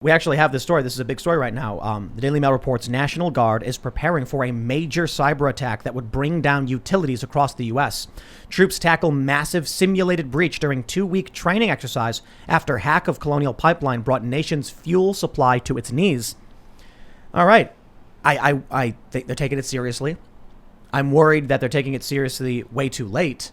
We actually have this story. This is a big story right now. The Daily Mail reports National Guard is preparing for a major cyber attack that would bring down utilities across the U.S. Troops tackle massive simulated breach during 2-week training exercise after hack of Colonial Pipeline brought nation's fuel supply to its knees. All right. I think they're taking it seriously. I'm worried that they're taking it seriously way too late.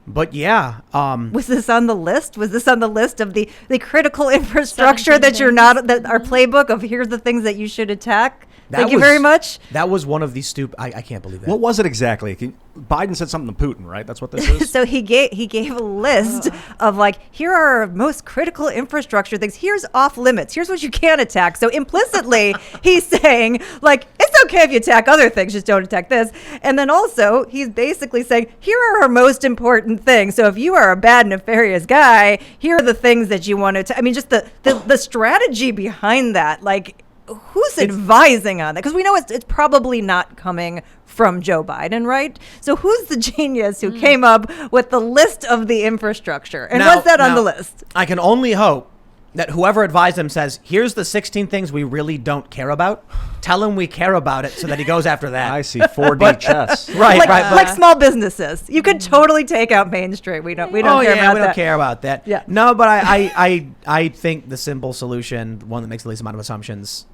But yeah, was this on the list? Was this on the list of the critical infrastructure that you're not, that our playbook of here's the things that you should attack? Thank you very much. That was one of these stupid. I can't believe that. What was it exactly? Biden said something to Putin, right? That's what this is. So he gave a list of like, here are our most critical infrastructure things. Here's off limits. Here's what you can't attack. So implicitly, he's saying like, it's okay if you attack other things, just don't attack this. And then also, he's basically saying, here are our most important things. So if you are a bad, nefarious guy, here are the things that you want to. I mean, just the strategy behind that, like. Who's advising on that? Because we know it's probably not coming from Joe Biden, right? So who's the genius who came up with the list of the infrastructure? And what's that on the list? I can only hope that whoever advised him says, here's the 16 things we really don't care about. Tell him we care about it so that he goes after that. I see 4D chess. Right, like small businesses. You could totally take out Main Street. We don't care about that. We don't care about that. Yeah. No, but I think the simple solution, one that makes the least amount of assumptions,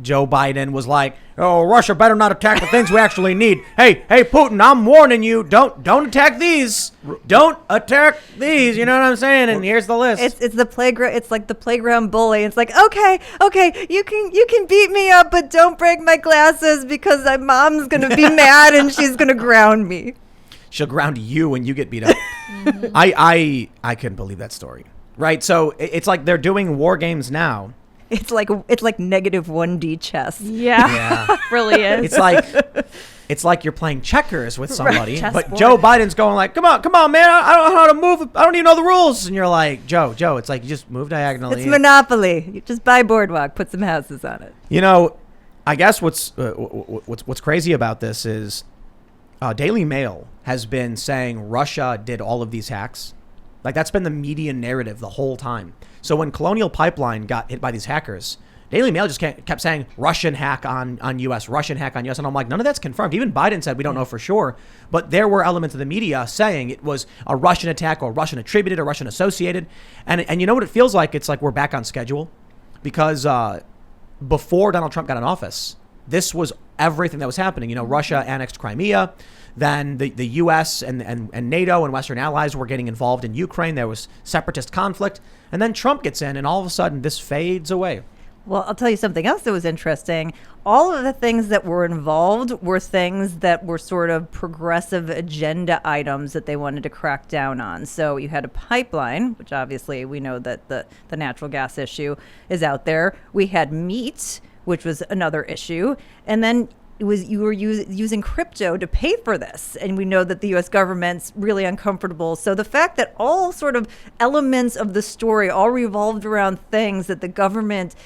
Joe Biden was like, oh, Russia better not attack the things we actually need. Hey, Putin, I'm warning you. Don't attack these. Don't attack these. You know what I'm saying? And here's the list. It's the playground. It's like the playground bully. It's like, okay, you can beat me up, but don't break my glasses because my mom's going to be mad and she's going to ground me. She'll ground you when you get beat up. I couldn't believe that story. Right? So it's like they're doing war games now. It's like negative 1D chess. Yeah. It really is. It's like you're playing checkers with somebody, Right, but Joe Biden's going like, come on, man, I don't know how to move. I don't even know the rules. And you're like, Joe, it's like you just move diagonally. It's Monopoly. You just buy Boardwalk, put some houses on it. You know, I guess what's crazy about this is Daily Mail has been saying Russia did all of these hacks. Like that's been the media narrative the whole time. So when Colonial Pipeline got hit by these hackers, Daily Mail just kept saying Russian hack on U.S., Russian hack on U.S. And I'm like, none of that's confirmed. Even Biden said we don't know for sure. But there were elements of the media saying it was a Russian attack or Russian attributed or Russian associated. And you know what it feels like? It's like we're back on schedule because before Donald Trump got in office, this was everything that was happening. You know, Russia annexed Crimea. Then the U.S. and NATO and Western allies were getting involved in Ukraine. There was separatist conflict. And then Trump gets in and all of a sudden this fades away. Well, I'll tell you something else that was interesting. All of the things that were involved were things that were sort of progressive agenda items that they wanted to crack down on. So you had a pipeline, which obviously we know that the natural gas issue is out there. We had meat, which was another issue. And then you were using crypto to pay for this. And we know that the U.S. government's really uncomfortable. So the fact that all sort of elements of the story all revolved around things that the government,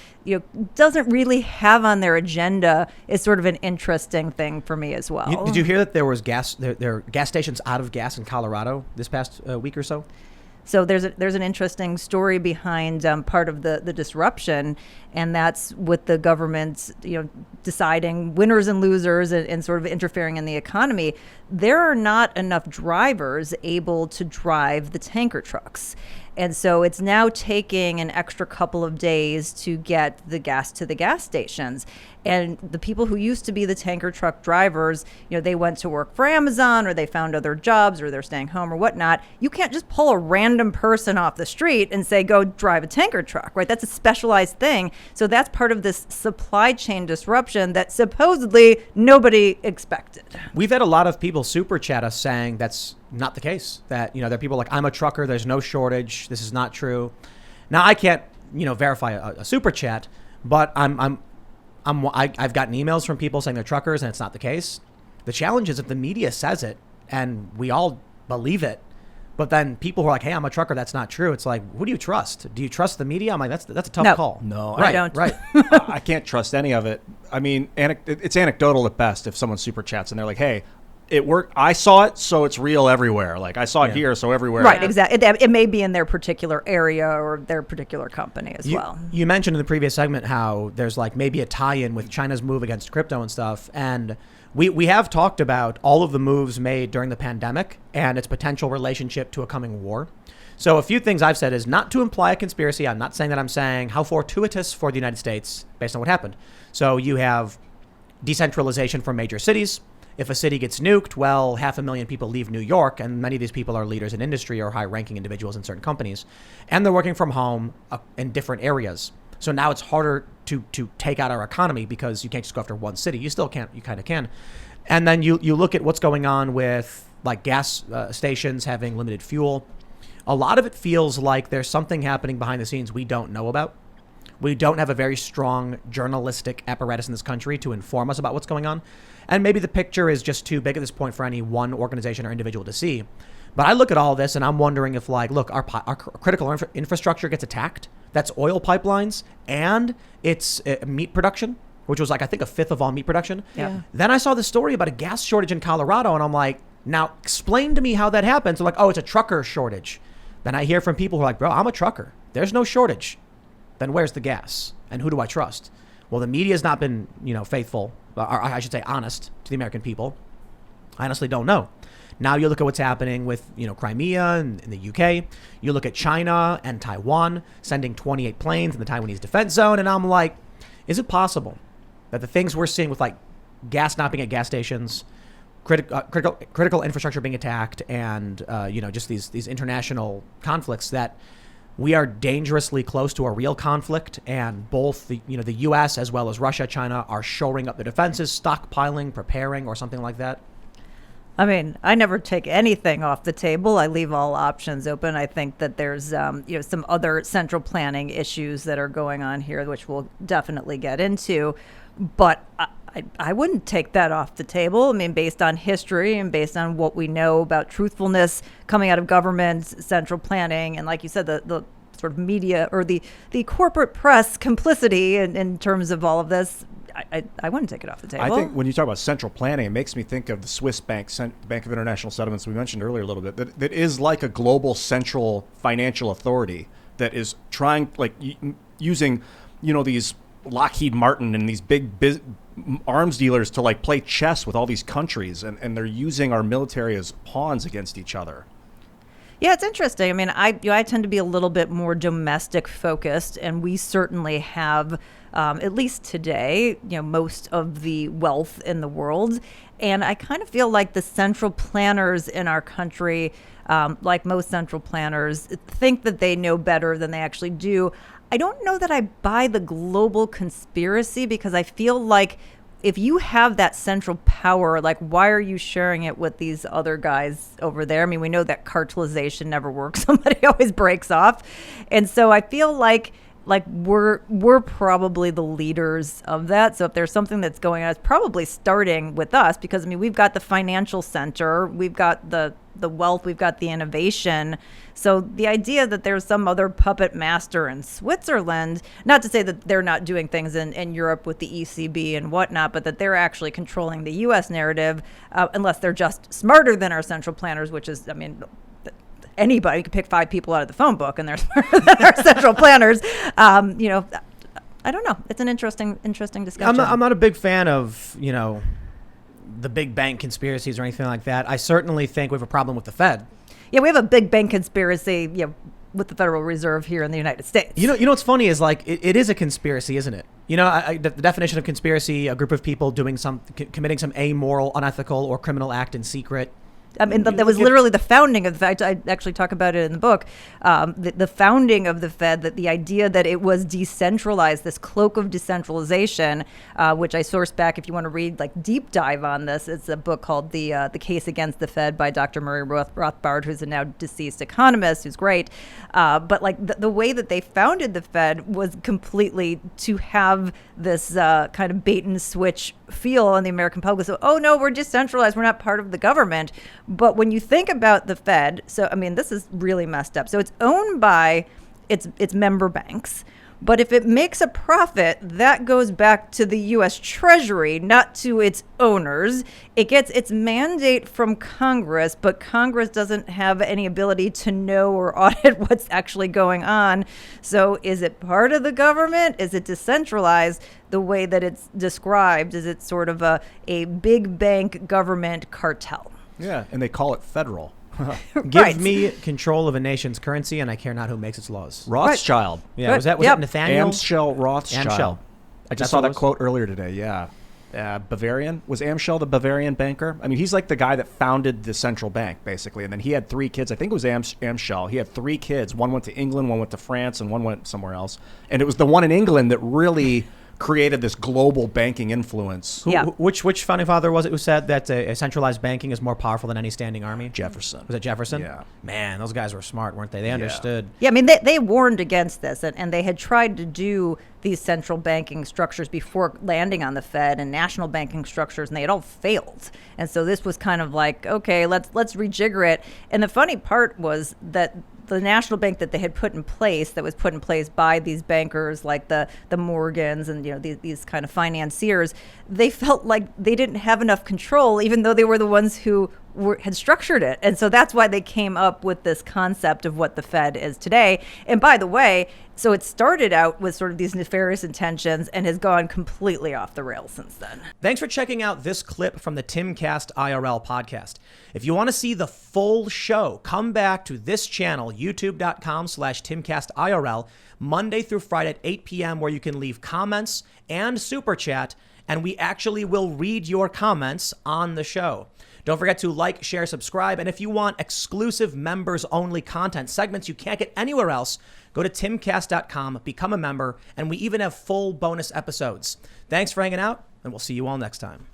doesn't really have on their agenda is sort of an interesting thing for me as well. Did you hear that there was there are gas stations out of gas in Colorado this past week or so? So there's an interesting story behind part of the disruption, and that's with the government, deciding winners and losers and sort of interfering in the economy. There are not enough drivers able to drive the tanker trucks. And so it's now taking an extra couple of days to get the gas to the gas stations. And the people who used to be the tanker truck drivers, they went to work for Amazon or they found other jobs or they're staying home or whatnot. You can't just pull a random person off the street and say, go drive a tanker truck, right? That's a specialized thing. So that's part of this supply chain disruption that supposedly nobody expected. We've had a lot of people super chat us saying that's not the case. That, there are people like, I'm a trucker, there's no shortage, this is not true. Now I can't, verify a super chat, but I've gotten emails from people saying they're truckers and it's not the case. The challenge is if the media says it and we all believe it, but then people who are like, hey, I'm a trucker, that's not true. It's like, who do you trust? Do you trust the media? I'm like, that's a tough call. No, I don't. Right. I can't trust any of it. I mean, it's anecdotal at best if someone super chats and they're like, hey, it worked. I saw it, so it's real everywhere. Like I saw it here, so everywhere. Right, exactly. It may be in their particular area or their particular company as well. You mentioned in the previous segment how there's like maybe a tie-in with China's move against crypto and stuff, and we have talked about all of the moves made during the pandemic and its potential relationship to a coming war. So a few things I've said is not to imply a conspiracy. I'm not saying that. I'm saying how fortuitous for the United States based on what happened. So you have decentralization from major cities. If a city gets nuked, well, 500,000 people leave New York, and many of these people are leaders in industry or high-ranking individuals in certain companies, and they're working from home in different areas. So now it's harder to take out our economy because you can't just go after one city. You still can't. You kind of can. And then you look at what's going on with like gas stations having limited fuel. A lot of it feels like there's something happening behind the scenes we don't know about. We don't have a very strong journalistic apparatus in this country to inform us about what's going on. And maybe the picture is just too big at this point for any one organization or individual to see. But I look at all this and I'm wondering if, like, look, our critical infrastructure gets attacked. That's oil pipelines and it's meat production, which was like, I think, a fifth of all meat production. Yeah. Then I saw this story about a gas shortage in Colorado and I'm like, now explain to me how that happens. They're like, oh, it's a trucker shortage. Then I hear from people who are like, bro, I'm a trucker. There's no shortage. Then where's the gas? And who do I trust? Well, the media has not been, faithful, or I should say honest to the American people. I honestly don't know. Now you look at what's happening with, Crimea and in the UK. You look at China and Taiwan sending 28 planes in the Taiwanese defense zone. And I'm like, is it possible that the things we're seeing with like gas not being at gas stations, critical infrastructure being attacked, and just these international conflicts, that we are dangerously close to a real conflict, and both the U.S. as well as Russia, China are shoring up their defenses, stockpiling, preparing, or something like that? I mean, I never take anything off the table. I leave all options open. I think that there's, some other central planning issues that are going on here, which we'll definitely get into. But I wouldn't take that off the table. I mean, based on history and based on what we know about truthfulness coming out of governments, central planning, and like you said, the sort of media or the corporate press complicity in terms of all of this, I wouldn't take it off the table. I think when you talk about central planning, it makes me think of the Swiss Bank, Bank of International Settlements we mentioned earlier a little bit, that is like a global central financial authority that is trying, like using, these Lockheed Martin and these big arms dealers to like play chess with all these countries, and they're using our military as pawns against each other. Yeah, it's interesting. I mean, I tend to be a little bit more domestic focused, and we certainly have, at least today, most of the wealth in the world. And I kind of feel like the central planners in our country, like most central planners, think that they know better than they actually do. I don't know that I buy the global conspiracy, because I feel like if you have that central power, like, why are you sharing it with these other guys over there? I mean, we know that cartelization never works. Somebody always breaks off. And so I feel like we're probably the leaders of that. So if there's something that's going on, it's probably starting with us, because I mean, we've got the financial center, we've got the wealth, we've got the innovation. So the idea that there's some other puppet master in Switzerland, not to say that they're not doing things in Europe with the ECB and whatnot, but that they're actually controlling the U.S. narrative, unless they're just smarter than our central planners, which is, I mean, anybody could pick 5 people out of the phone book and they're smarter than our central planners. I don't know. It's an interesting discussion. I'm not a big fan of, the big bank conspiracies or anything like that. I certainly think we have a problem with the Fed. Yeah, we have a big bank conspiracy, with the Federal Reserve here in the United States. You know what's funny is like it is a conspiracy, isn't it? The definition of conspiracy: a group of people committing some amoral, unethical, or criminal act in secret. I mean, that was literally the founding of the Fed. I actually talk about it in the book. The founding of the Fed, that the idea that it was decentralized, this cloak of decentralization, which I sourced back if you want to read like deep dive on this. It's a book called The Case Against the Fed by Dr. Murray Rothbard, who's a now deceased economist, who's great. But like the way that they founded the Fed was completely to have this kind of bait and switch feel on the American public. So, oh no, we're decentralized, we're not part of the government. But when you think about the Fed, so I mean, this is really messed up. So it's owned by its member banks, But if it makes a profit, that goes back to the U.S. Treasury, not to its owners. It gets its mandate from Congress, but Congress doesn't have any ability to know or audit what's actually going on. So is it part of the government? Is it decentralized? The way that it's described, is it sort of a big bank government cartel? Yeah, and they call it federal. Give me control of a nation's currency, and I care not who makes its laws. Rothschild. Yeah, was that Nathaniel? Amschel Rothschild. Amschel. I just saw that quote earlier today, yeah. Bavarian? Was Amschel the Bavarian banker? I mean, he's like the guy that founded the central bank, basically. And then he had 3 kids. I think it was Amschel. He had 3 kids. One went to England, one went to France, and one went somewhere else. And it was the one in England that really created this global banking influence. Which founding father was it who said that a centralized banking is more powerful than any standing army? Jefferson. Was it Jefferson? Yeah. Man, those guys were smart, weren't they? They understood. Yeah, I mean, they warned against this, and they had tried to do these central banking structures before landing on the Fed and national banking structures, and they had all failed. And so this was kind of like, okay, let's rejigger it. And the funny part was that the national bank that they had put in place, that was put in place by these bankers like the Morgans and these kind of financiers, they felt like they didn't have enough control, even though they were the ones who had structured it. And so that's why they came up with this concept of what the Fed is today. And by the way, so it started out with sort of these nefarious intentions and has gone completely off the rails since then. Thanks for checking out this clip from the Timcast IRL podcast. If you want to see the full show, come back to this channel, youtube.com/TimcastIRL, Monday through Friday at 8 p.m., where you can leave comments and super chat, and we actually will read your comments on the show. Don't forget to like, share, subscribe, and if you want exclusive members-only content, segments you can't get anywhere else, go to timcast.com, become a member, and we even have full bonus episodes. Thanks for hanging out, and we'll see you all next time.